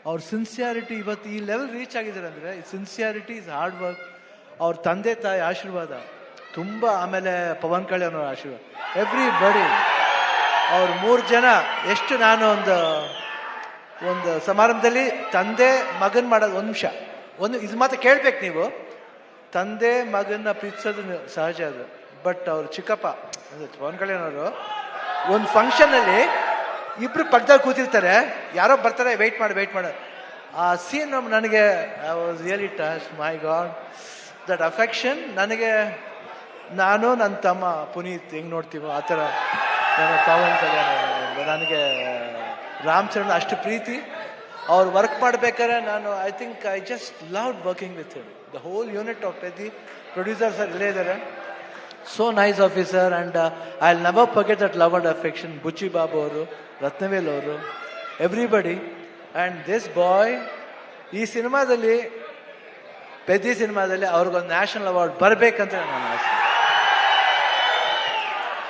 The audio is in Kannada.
ಅವ್ರ ಸಿನ್ಸಿಯಾರಿಟಿ ಇವತ್ತು ಈ ಲೆವೆಲ್ ರೀಚ್ ಆಗಿದ್ದಾರೆ ಅಂದರೆ ಸಿನ್ಸಿಯಾರಿಟಿ ಇಸ್ ಹಾರ್ಡ್ ವರ್ಕ್. ಅವ್ರ ತಂದೆ ತಾಯಿ ಆಶೀರ್ವಾದ ತುಂಬ, ಆಮೇಲೆ ಪವನ್ ಕಲ್ಯಾಣ್ ಅವ್ರ ಆಶೀರ್ವಾದ, ಎವ್ರಿಬಡಿ. ಅವ್ರು 3 ಜನ ಎಷ್ಟು, ನಾನು ಒಂದು ಸಮಾರಂಭದಲ್ಲಿ ತಂದೆ ಮಗನ್ ಮಾಡೋದು, ಒಂದು ನಿಮಿಷ ಇದು ಮಾತ್ರ ಕೇಳ್ಬೇಕು ನೀವು. ತಂದೆ ಮಗನ್ನ ಪ್ರೀತಿಸೋದು ಸಹಜ ಅದು, ಬಟ್ ಅವ್ರು ಚಿಕ್ಕಪ್ಪ ಪವನ್ ಕಲ್ಯಾಣ್ ಅವರು ಒಂದು ಫಂಕ್ಷನಲ್ಲಿ ಇಬ್ರು ಪಕ್ಕದಲ್ಲಿ ಕೂತಿರ್ತಾರೆ, ಯಾರೋ ಬರ್ತಾರೆ, ವೆಯ್ಟ್ ಮಾಡು. ಆ ಸೀನ್ ನನಗೆ I was really touch. My god, that affection ನನಗೆ, ನಾನು ನನ್ನ ತಮ್ಮ ಪುನೀತ್ ಹೆಂಗೆ ನೋಡ್ತೀವೋ ಆ ಥರ ಪವನ್ ಕಲ್ಯಾಣ್ ನನಗೆ ರಾಮ್ ಚರಣ್ ಅಷ್ಟು ಪ್ರೀತಿ. ಅವ್ರು ವರ್ಕ್ ಮಾಡ್ಬೇಕಾದ್ರೆ ನಾನು I just loved working with him. The whole unit of Peddi producers ಇಲ್ಲೇ ಇದ್ದಾರೆ. So nice officer and I will never forget that love and affection. Buchi Babu ಅವರು, ರತ್ನವೇಲ್ ಅವರು, ಎವ್ರಿಬಡಿ. ಆ್ಯಂಡ್ ದಿಸ್ ಬಾಯ್ ಈ ಸಿನಿಮಾದಲ್ಲಿ, ಪೆದ್ದಿ ಸಿನಿಮಾದಲ್ಲಿ ಅವ್ರಿಗೊಂದು ನ್ಯಾಷನಲ್ ಅವಾರ್ಡ್ ಬರಬೇಕಂತ ನಾನು ಆಸೆ.